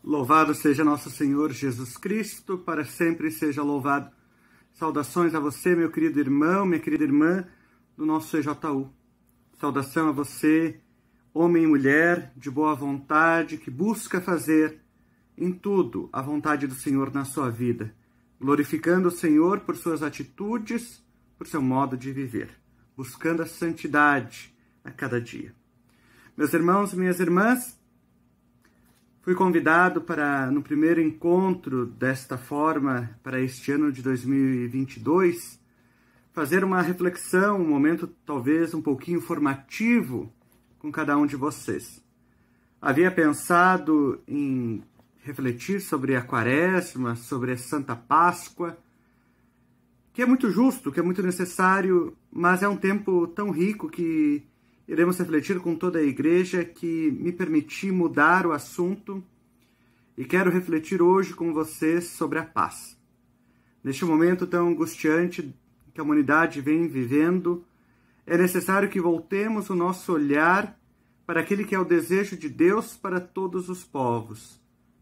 Louvado seja nosso Senhor Jesus Cristo, para sempre seja louvado. Saudações a você, meu querido irmão, minha querida irmã do nosso EJU. Saudação a você, homem e mulher de boa vontade, que busca fazer em tudo a vontade do Senhor na sua vida, glorificando o Senhor por suas atitudes, por seu modo de viver, buscando a santidade a cada dia. Meus irmãos e minhas irmãs, fui convidado para, no primeiro encontro desta forma, para este ano de 2022, fazer uma reflexão, um momento talvez um pouquinho formativo com cada um de vocês. Havia pensado em refletir sobre a Quaresma, sobre a Santa Páscoa, que é muito justo, que é muito necessário, mas é um tempo tão rico que iremos refletir com toda a igreja, que me permiti mudar o assunto e quero refletir hoje com vocês sobre a paz. Neste momento tão angustiante que a humanidade vem vivendo, é necessário que voltemos o nosso olhar para aquele que é o desejo de Deus para todos os povos,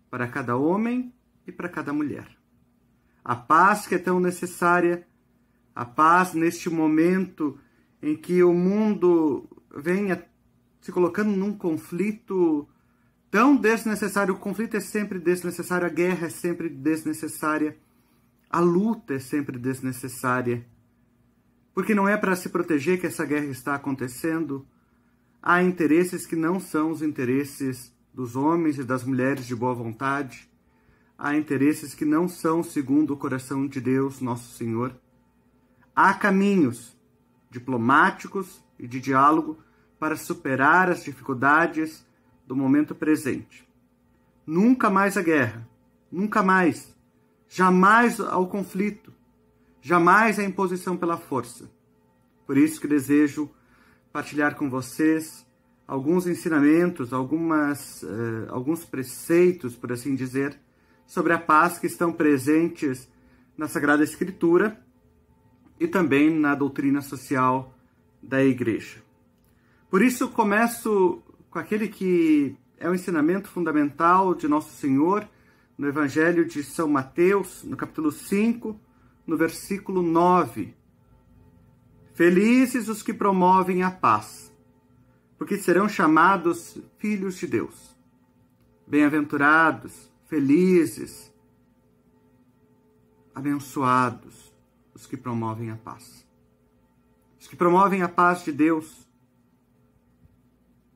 para cada homem e para cada mulher. A paz que é tão necessária, a paz neste momento em que o mundo venha se colocando num conflito tão desnecessário. O conflito é sempre desnecessário, a guerra é sempre desnecessária, a luta é sempre desnecessária. Porque não é para se proteger que essa guerra está acontecendo. Há interesses que não são os interesses dos homens e das mulheres de boa vontade. Há interesses que não são segundo o coração de Deus, nosso Senhor. Há caminhos diplomáticos e de diálogo para superar as dificuldades do momento presente. Nunca mais a guerra, nunca mais, jamais ao conflito, jamais a imposição pela força. Por isso que desejo partilhar com vocês alguns ensinamentos, alguns preceitos, por assim dizer, sobre a paz que estão presentes na Sagrada Escritura e também na doutrina social da Igreja. Por isso, começo com aquele que é o ensinamento fundamental de Nosso Senhor no Evangelho de São Mateus, no capítulo 5, no versículo 9. Felizes os que promovem a paz, porque serão chamados filhos de Deus. Bem-aventurados, felizes, abençoados os que promovem a paz. Os que promovem a paz de Deus.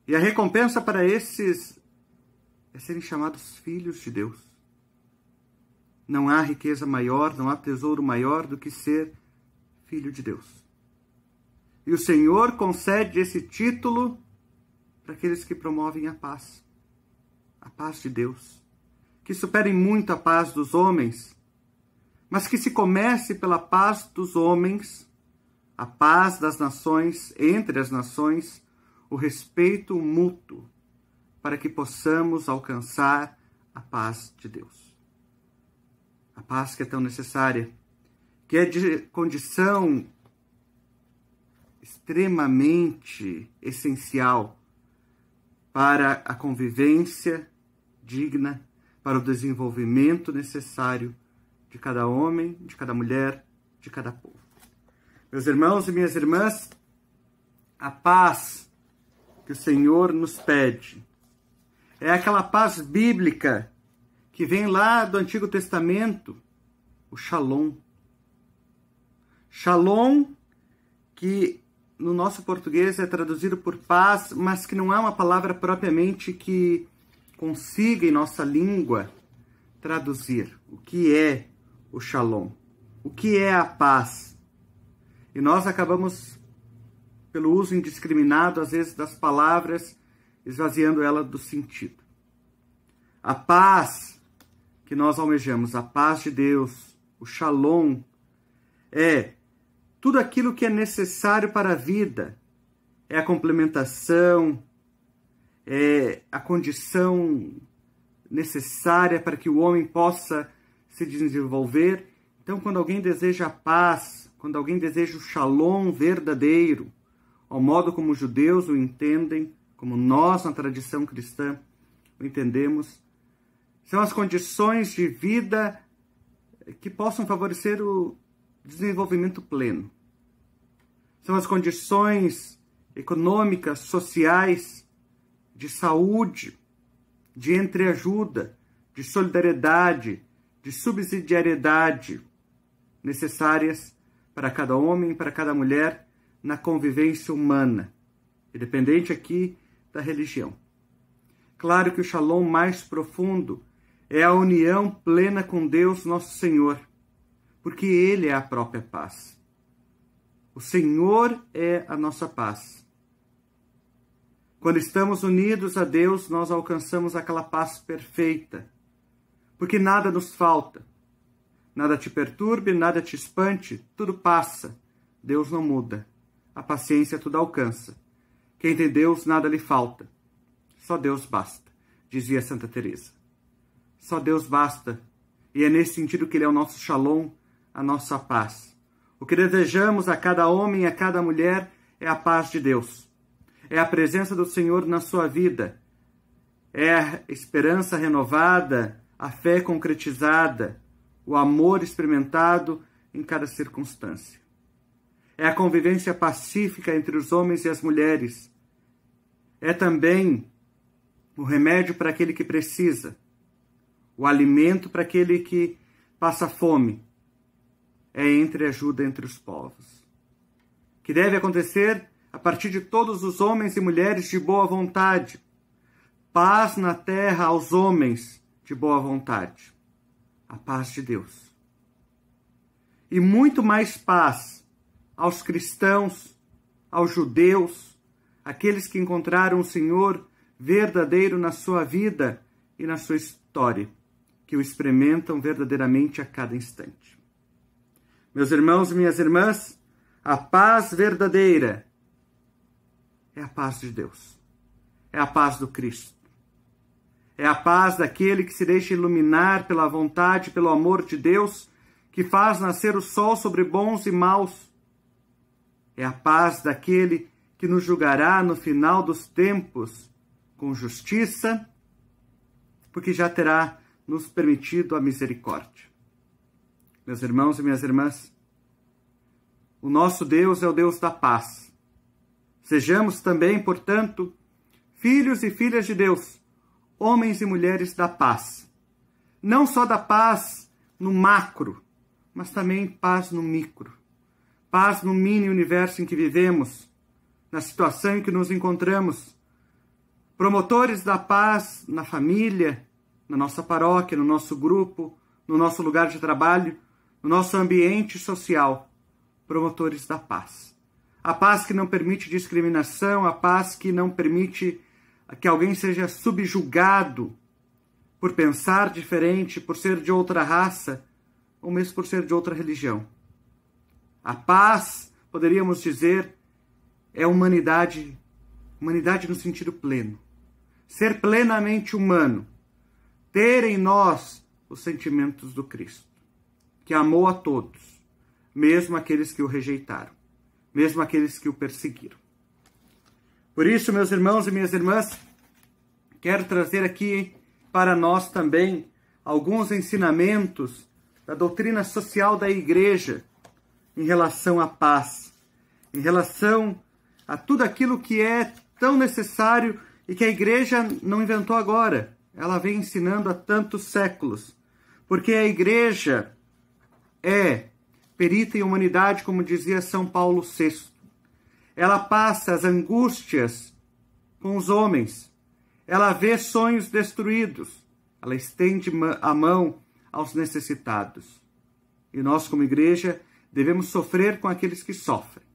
E a recompensa para esses é serem chamados filhos de Deus. Não há riqueza maior, não há tesouro maior do que ser filho de Deus. E o Senhor concede esse título para aqueles que promovem a paz de Deus, que superem muito a paz dos homens, mas que se comece pela paz dos homens, a paz das nações, entre as nações, o respeito mútuo, para que possamos alcançar a paz de Deus. A paz que é tão necessária, que é de condição extremamente essencial para a convivência digna, para o desenvolvimento necessário de cada homem, de cada mulher, de cada povo. Meus irmãos e minhas irmãs, a paz que o Senhor nos pede é aquela paz bíblica que vem lá do Antigo Testamento, o Shalom. Shalom, que no nosso português é traduzido por paz, mas que não é uma palavra propriamente que consiga em nossa língua traduzir o que é o Shalom, o que é a paz. E nós acabamos, pelo uso indiscriminado, às vezes, das palavras, esvaziando ela do sentido. A paz que nós almejamos, a paz de Deus, o Shalom, é tudo aquilo que é necessário para a vida. É a complementação, é a condição necessária para que o homem possa se desenvolver. Então, quando alguém deseja a paz, quando alguém deseja o Shalom verdadeiro, ao modo como os judeus o entendem, como nós na tradição cristã o entendemos, São as condições de vida que possam favorecer o desenvolvimento pleno. São as condições econômicas, sociais, de saúde, de entreajuda, de solidariedade, de subsidiariedade, necessárias para cada homem e para cada mulher na convivência humana, independente aqui da religião. Claro que o Shalom mais profundo é a união plena com Deus, nosso Senhor, porque Ele é a própria paz. O Senhor é a nossa paz. Quando estamos unidos a Deus, nós alcançamos aquela paz perfeita, porque nada nos falta. Nada te perturbe, nada te espante, tudo passa. Deus não muda. A paciência tudo alcança. Quem tem Deus, nada lhe falta. Só Deus basta, dizia Santa Teresa. Só Deus basta. E é nesse sentido que Ele é o nosso Shalom, a nossa paz. O que desejamos a cada homem e a cada mulher é a paz de Deus. É a presença do Senhor na sua vida. É a esperança renovada, a fé concretizada, o amor experimentado em cada circunstância. É a convivência pacífica entre os homens e as mulheres. É também o remédio para aquele que precisa, o alimento para aquele que passa fome. É entreajuda entre os povos, que deve acontecer a partir de todos os homens e mulheres de boa vontade. Paz na terra aos homens de boa vontade. A paz de Deus. E muito mais paz aos cristãos, aos judeus, aqueles que encontraram o Senhor verdadeiro na sua vida e na sua história, que o experimentam verdadeiramente a cada instante. Meus irmãos e minhas irmãs, a paz verdadeira é a paz de Deus. É a paz do Cristo. É a paz daquele que se deixa iluminar pela vontade, pelo amor de Deus, que faz nascer o sol sobre bons e maus. É a paz daquele que nos julgará no final dos tempos com justiça, porque já terá nos permitido a misericórdia. Meus irmãos e minhas irmãs, o nosso Deus é o Deus da paz. Sejamos também, portanto, filhos e filhas de Deus, homens e mulheres da paz. Não só da paz no macro, mas também paz no micro. Paz no mini universo em que vivemos, na situação em que nos encontramos. Promotores da paz na família, na nossa paróquia, no nosso grupo, no nosso lugar de trabalho, no nosso ambiente social. Promotores da paz. A paz que não permite discriminação, a paz que não permite que alguém seja subjugado por pensar diferente, por ser de outra raça, ou mesmo por ser de outra religião. A paz, poderíamos dizer, é humanidade, humanidade no sentido pleno. Ser plenamente humano, ter em nós os sentimentos do Cristo, que amou a todos, mesmo aqueles que o rejeitaram, mesmo aqueles que o perseguiram. Por isso, meus irmãos e minhas irmãs, quero trazer aqui para nós também alguns ensinamentos da doutrina social da Igreja em relação à paz, em relação a tudo aquilo que é tão necessário e que a Igreja não inventou agora. Ela vem ensinando há tantos séculos, porque a Igreja é perita em humanidade, como dizia São Paulo VI. Ela passa as angústias com os homens. Ela vê sonhos destruídos. Ela estende a mão aos necessitados. E nós, como igreja, devemos sofrer com aqueles que sofrem.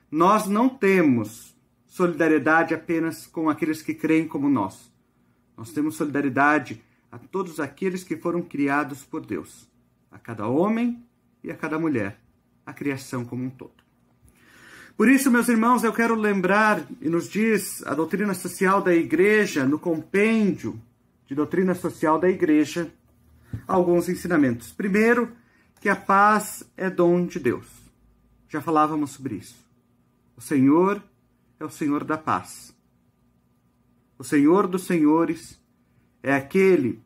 Nós não temos solidariedade apenas com aqueles que creem como nós. Nós temos solidariedade a todos aqueles que foram criados por Deus. A cada homem e a cada mulher. A criação como um todo. Por isso, meus irmãos, eu quero lembrar, e nos diz a doutrina social da Igreja, no compêndio de doutrina social da Igreja, alguns ensinamentos. Primeiro, que a paz é dom de Deus. Já falávamos sobre isso. O Senhor é o Senhor da paz. O Senhor dos senhores é aquele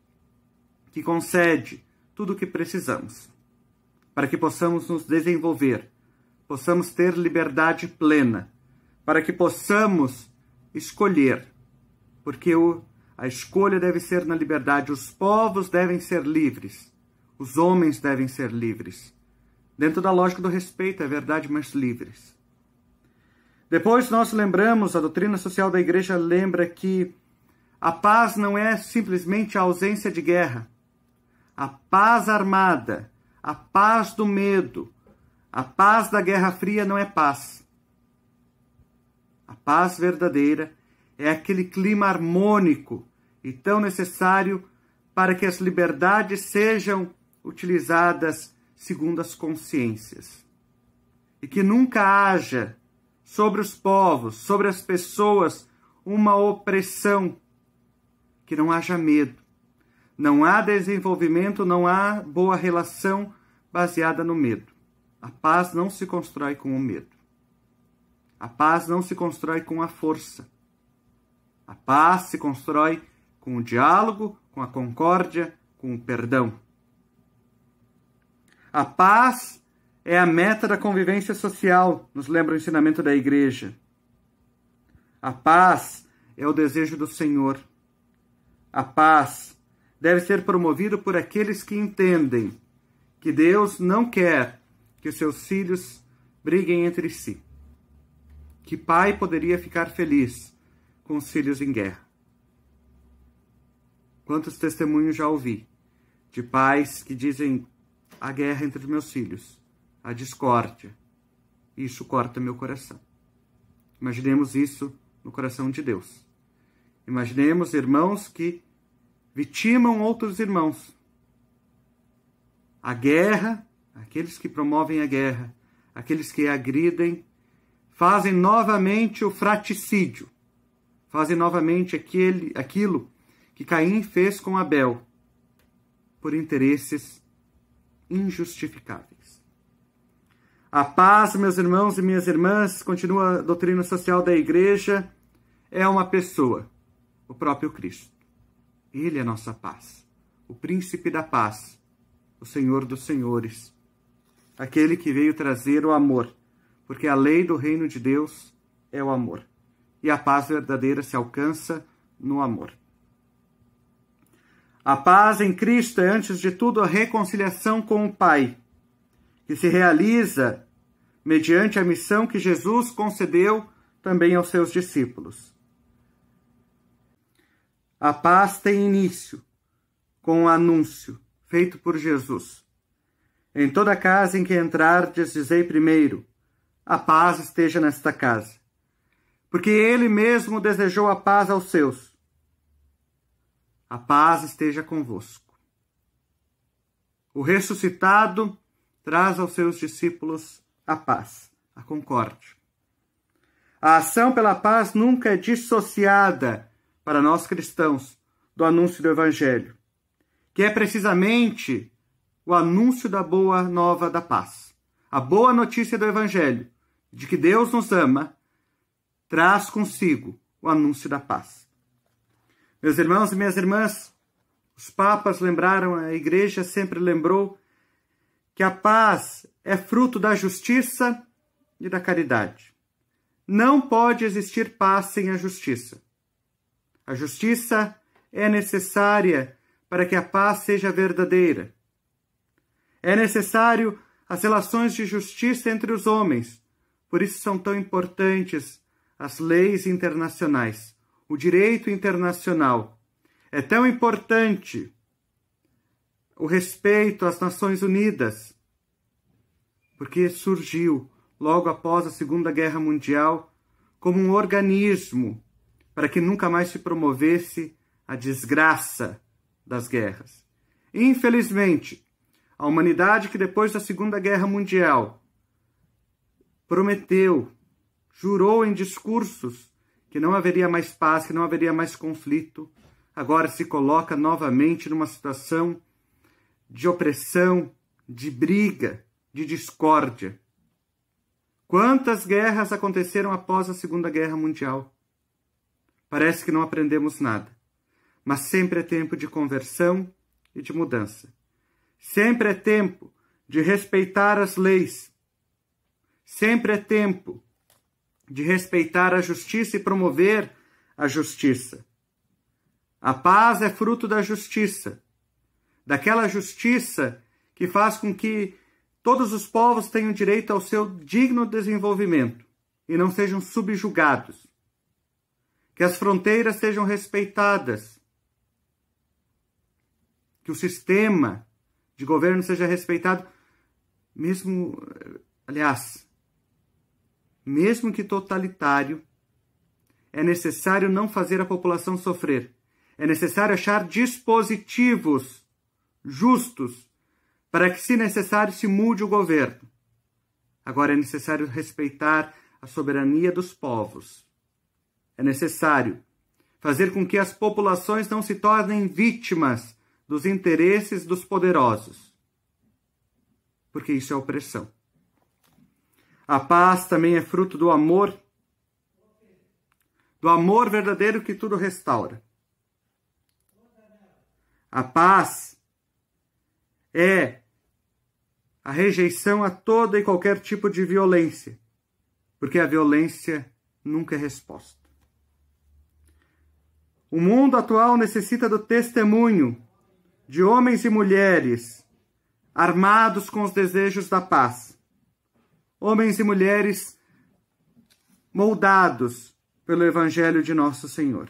que concede tudo o que precisamos, para que possamos nos desenvolver, possamos ter liberdade plena, para que possamos escolher, porque a escolha deve ser na liberdade. Os povos devem ser livres, os homens devem ser livres, dentro da lógica do respeito, é verdade, mas livres. Depois nós lembramos, a doutrina social da Igreja lembra que a paz não é simplesmente a ausência de guerra. A paz armada, a paz do medo, a paz da Guerra Fria não é paz. A paz verdadeira é aquele clima harmônico e tão necessário para que as liberdades sejam utilizadas segundo as consciências. E que nunca haja sobre os povos, sobre as pessoas, uma opressão, que não haja medo. Não há desenvolvimento, não há boa relação baseada no medo. A paz não se constrói com o medo. A paz não se constrói com a força. A paz se constrói com o diálogo, com a concórdia, com o perdão. A paz é a meta da convivência social, nos lembra o ensinamento da Igreja. A paz é o desejo do Senhor. A paz deve ser promovida por aqueles que entendem que Deus não quer que os seus filhos briguem entre si. Que pai poderia ficar feliz com os filhos em guerra? Quantos testemunhos já ouvi de pais que dizem: a guerra entre os meus filhos, a discórdia, isso corta meu coração. Imaginemos isso no coração de Deus. Imaginemos irmãos que vitimam outros irmãos. A guerra, aqueles que promovem a guerra, aqueles que agridem, fazem novamente o fratricídio, fazem novamente aquilo que Caim fez com Abel, por interesses injustificáveis. A paz, meus irmãos e minhas irmãs, continua a doutrina social da Igreja, é uma pessoa, o próprio Cristo. Ele é a nossa paz, o príncipe da paz, o Senhor dos senhores, aquele que veio trazer o amor, porque a lei do reino de Deus é o amor, e a paz verdadeira se alcança no amor. A paz em Cristo é, antes de tudo, a reconciliação com o Pai, que se realiza mediante a missão que Jesus concedeu também aos seus discípulos. A paz tem início com o anúncio feito por Jesus. Em toda casa em que entrardes, dizei primeiro: a paz esteja nesta casa. Porque ele mesmo desejou a paz aos seus. A paz esteja convosco. O ressuscitado traz aos seus discípulos a paz, a concórdia. A ação pela paz nunca é dissociada, para nós cristãos, do anúncio do Evangelho, que é precisamente o anúncio da boa nova da paz. A boa notícia do Evangelho, de que Deus nos ama, traz consigo o anúncio da paz. Meus irmãos e minhas irmãs, os papas lembraram, a Igreja sempre lembrou, que a paz é fruto da justiça e da caridade. Não pode existir paz sem a justiça. A justiça é necessária para que a paz seja verdadeira. É necessário as relações de justiça entre os homens. Por isso são tão importantes as leis internacionais. O direito internacional. É tão importante o respeito às Nações Unidas, porque surgiu logo após a Segunda Guerra Mundial como um organismo para que nunca mais se promovesse a desgraça das guerras. Infelizmente, a humanidade que depois da Segunda Guerra Mundial prometeu, jurou em discursos que não haveria mais paz, que não haveria mais conflito, agora se coloca novamente numa situação de opressão, de briga, de discórdia. Quantas guerras aconteceram após a Segunda Guerra Mundial? Parece que não aprendemos nada. mas sempre é tempo de conversão e de mudança. Sempre é tempo de respeitar as leis. Sempre é tempo de respeitar a justiça e promover a justiça. A paz é fruto da justiça, daquela justiça que faz com que todos os povos tenham direito ao seu digno desenvolvimento e não sejam subjugados. Que as fronteiras sejam respeitadas. Que o sistema de governo seja respeitado, mesmo que totalitário, é necessário não fazer a população sofrer. É necessário achar dispositivos justos para que, se necessário, se mude o governo. Agora é necessário respeitar a soberania dos povos. É necessário fazer com que as populações não se tornem vítimas dos interesses dos poderosos, porque isso é opressão. A paz também é fruto do amor verdadeiro que tudo restaura. A paz é a rejeição a toda e qualquer tipo de violência, porque a violência nunca é resposta. O mundo atual necessita do testemunho de homens e mulheres armados com os desejos da paz. Homens e mulheres moldados pelo Evangelho de Nosso Senhor.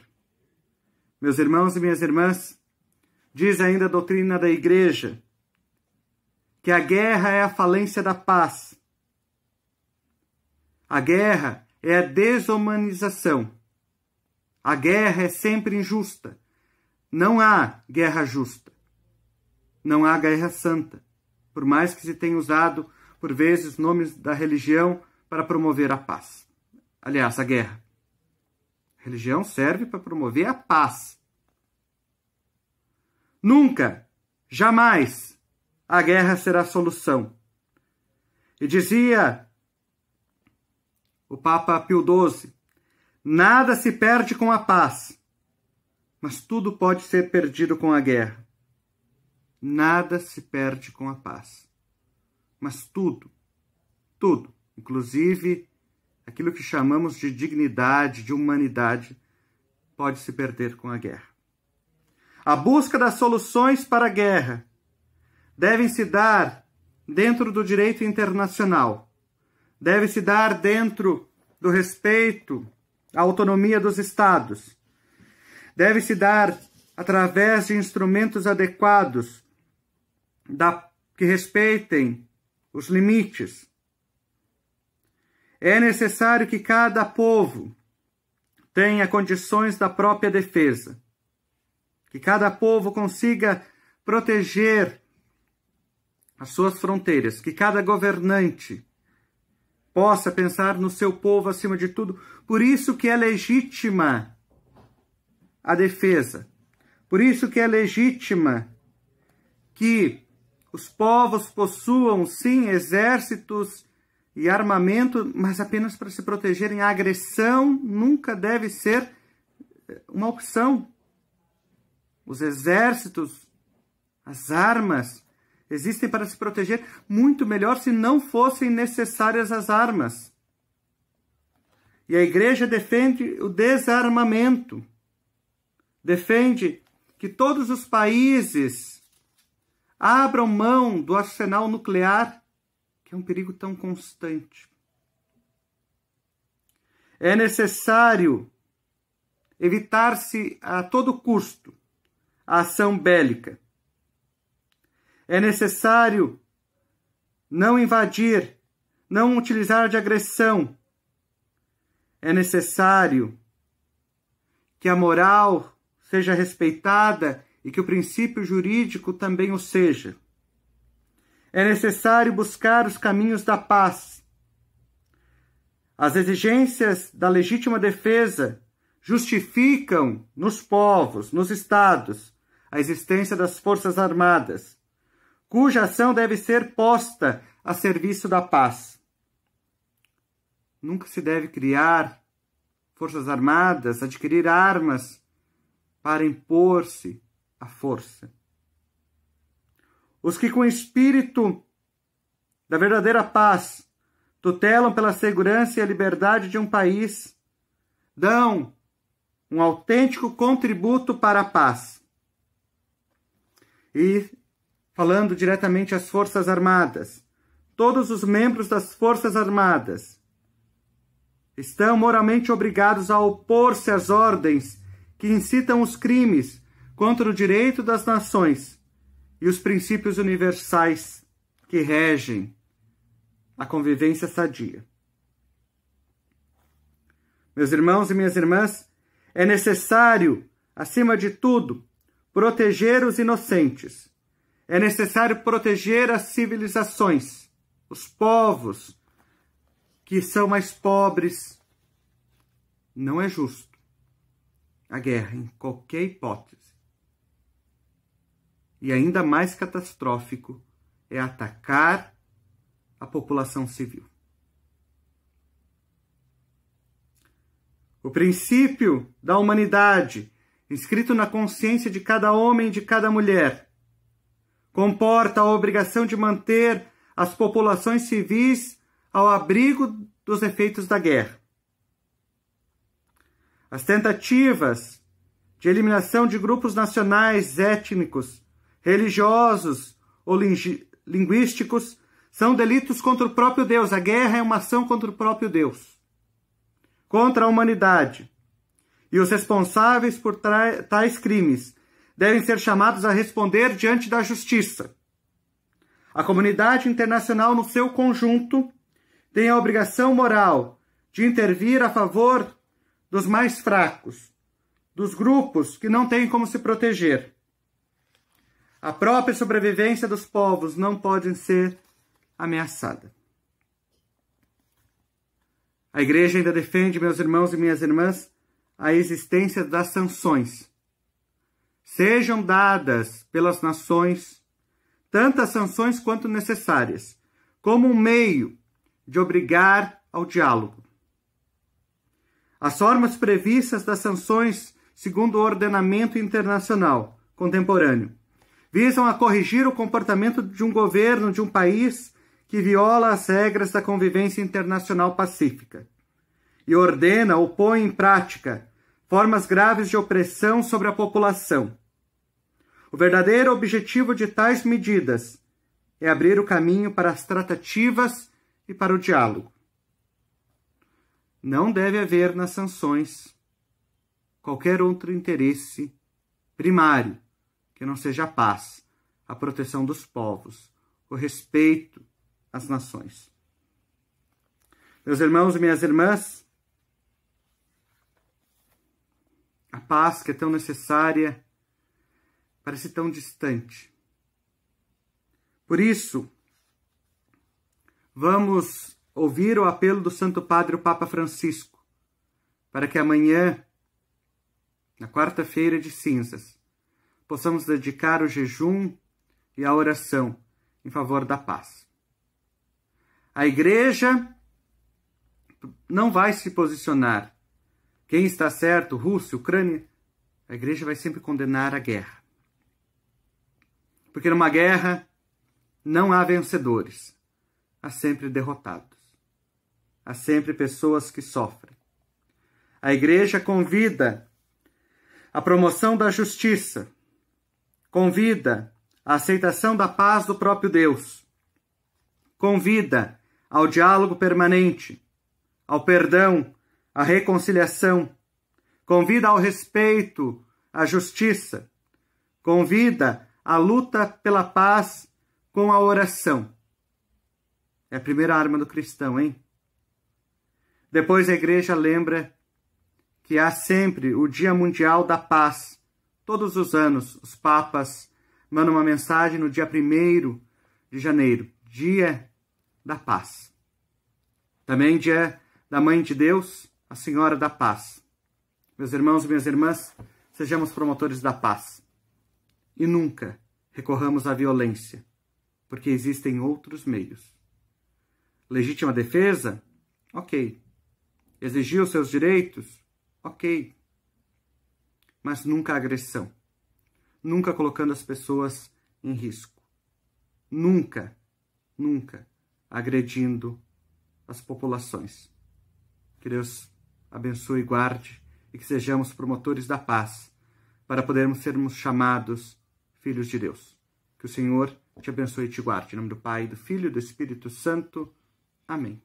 Meus irmãos e minhas irmãs, diz ainda a doutrina da Igreja que a guerra é a falência da paz. A guerra é a desumanização. A guerra é sempre injusta. Não há guerra justa. Não há guerra santa, por mais que se tenha usado, por vezes, nomes da religião para promover a paz. Aliás, a guerra. A religião serve para promover a paz. Nunca, jamais, a guerra será a solução. E dizia o Papa Pio XII, nada se perde com a paz, mas tudo pode ser perdido com a guerra. Nada se perde com a paz, mas tudo, inclusive aquilo que chamamos de dignidade, de humanidade, pode se perder com a guerra. A busca das soluções para a guerra devem se dar dentro do direito internacional, deve se dar dentro do respeito à autonomia dos Estados, deve se dar através de instrumentos adequados que respeitem os limites. É necessário que cada povo tenha condições da própria defesa, que cada povo consiga proteger as suas fronteiras, que cada governante possa pensar no seu povo acima de tudo. Por isso que é legítima a defesa, por isso que é legítima que os povos possuam, sim, exércitos e armamento, mas apenas para se protegerem. A agressão nunca deve ser uma opção. Os exércitos, as armas, existem para se proteger. Muito melhor se não fossem necessárias as armas. E a Igreja defende o desarmamento. Defende que todos os países abram mão do arsenal nuclear, que é um perigo tão constante. É necessário evitar-se a todo custo a ação bélica. É necessário não invadir, não utilizar de agressão. É necessário que a moral seja respeitada e que o princípio jurídico também o seja. É necessário buscar os caminhos da paz. As exigências da legítima defesa justificam nos povos, nos estados, a existência das forças armadas, cuja ação deve ser posta a serviço da paz. Nunca se deve criar forças armadas, adquirir armas para impor-se à força. Os que com o espírito da verdadeira paz tutelam pela segurança e a liberdade de um país, dão um autêntico contributo para a paz. E, falando diretamente às Forças Armadas, todos os membros das Forças Armadas estão moralmente obrigados a opor-se às ordens que incitam os crimes contra o direito das nações e os princípios universais que regem a convivência sadia. Meus irmãos e minhas irmãs, é necessário, acima de tudo, proteger os inocentes. É necessário proteger as civilizações, os povos que são mais pobres. Não é justo a guerra, em qualquer hipótese. E ainda mais catastrófico é atacar a população civil. O princípio da humanidade, inscrito na consciência de cada homem e de cada mulher, comporta a obrigação de manter as populações civis ao abrigo dos efeitos da guerra. As tentativas de eliminação de grupos nacionais, étnicos, religiosos ou linguísticos são delitos contra o próprio Deus. A guerra é uma ação contra o próprio Deus, contra a humanidade. E os responsáveis por tais crimes devem ser chamados a responder diante da justiça. A comunidade internacional, no seu conjunto, tem a obrigação moral de intervir a favor dos mais fracos, dos grupos que não têm como se proteger. A própria sobrevivência dos povos não pode ser ameaçada. A Igreja ainda defende, meus irmãos e minhas irmãs, a existência das sanções. Sejam dadas pelas nações tantas sanções quanto necessárias, como um meio de obrigar ao diálogo. As formas previstas das sanções, segundo o ordenamento internacional contemporâneo, visam a corrigir o comportamento de um governo de um país que viola as regras da convivência internacional pacífica e ordena ou põe em prática formas graves de opressão sobre a população. O verdadeiro objetivo de tais medidas é abrir o caminho para as tratativas e para o diálogo. Não deve haver nas sanções qualquer outro interesse primário que não seja a paz, a proteção dos povos, o respeito às nações. Meus irmãos e minhas irmãs, a paz que é tão necessária parece tão distante. Por isso, vamos ouvir o apelo do Santo Padre, o Papa Francisco, para que amanhã, na quarta-feira de cinzas, possamos dedicar o jejum e a oração em favor da paz. A Igreja não vai se posicionar. Quem está certo, Rússia, Ucrânia, a Igreja vai sempre condenar a guerra. Porque numa guerra não há vencedores, há sempre derrotados. Há sempre pessoas que sofrem. A Igreja convida a promoção da justiça, convida a aceitação da paz do próprio Deus, convida ao diálogo permanente, ao perdão, à reconciliação, convida ao respeito, à justiça, convida à luta pela paz com a oração. É a primeira arma do cristão, hein? Depois a Igreja lembra que há sempre o Dia Mundial da Paz. Todos os anos, os papas mandam uma mensagem no dia 1º de janeiro, Dia da Paz. Também dia da Mãe de Deus, a Senhora da Paz. Meus irmãos e minhas irmãs, sejamos promotores da paz. E nunca recorramos à violência, porque existem outros meios. Legítima defesa? Ok. Exigir os seus direitos? Ok. mas nunca agressão. Nunca colocando as pessoas em risco. Nunca, nunca agredindo as populações. Que Deus abençoe e guarde e que sejamos promotores da paz para podermos sermos chamados filhos de Deus. Que o Senhor te abençoe e te guarde. Em nome do Pai, do Filho e do Espírito Santo. Amém.